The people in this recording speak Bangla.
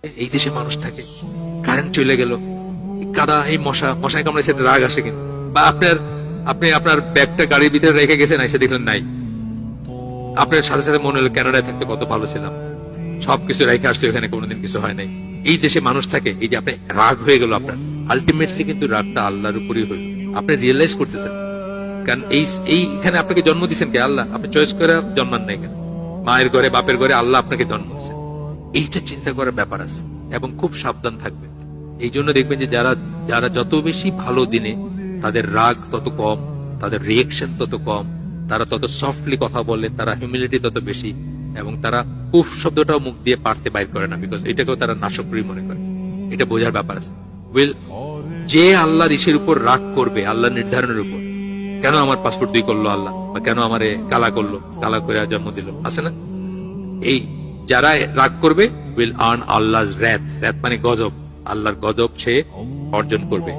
এই দেশে মানুষ থাকে, কারেন্ট চলে গেল, কাদা, এই মশায় কামড়াইছে, রাগ আসে কিন্তু। বা আপনি আপনার ব্যাগটা গাড়ির ভিতরে রেখে গেছেন, এসে দেখলেন নাই, আপনার সাথে সাথে মনে হলো কানাডায় থাকতে কত ভালো ছিলাম, সবকিছু রেখে আসছে, এখানে কোনোদিন কিছু হয় নাই। এই দেশে মানুষ থাকে, এই যে আপনি রাগ হয়ে গেল আপনার, আলটিমেটলি কিন্তু রাগটা আল্লাহর উপরই হইল। আপনি রিয়েলাইজ করতেছেন, কারণ এইখানে আপনাকে জন্ম দিচ্ছেন কে? আল্লাহ। আপনি চয়েস করে জন্মান নাই কেন? মায়ের ঘরে, বাপের ঘরে আল্লাহ আপনাকে জন্ম দিচ্ছেন। এইটা চিন্তা করার ব্যাপার আছে, এবং খুব সাবধান থাকবেন। এই জন্য দেখবেন যে যারা যত বেশি ভালো দিনে, তাদের রাগ তত কম, তাদের রিয়েকশন তত কম, তারা তত সফটলি কথা বলে, তারা হিউমিলিটি তত বেশি, এবং তারা উফ শব্দটাও মুখ দিয়ে পারতে বাইর করে না, বিকজ এটাকেও তারা নাশকরি মনে করে। এটা বোঝার ব্যাপার আছে। যে আল্লাহর ইসের উপর রাগ করবে, আল্লাহর নির্ধারণের উপর, কেন আমার পাসপোর্ট 2 করলো আল্লাহ, বা কেন আমারে কালা করলো, কালা করে জন্ম দিল, আছে না? এই যারা রাগ করবে উইল আর্ন আল্লাহ's wrath। মানে গজব, আল্লাহর গজব সে অর্জন করবে।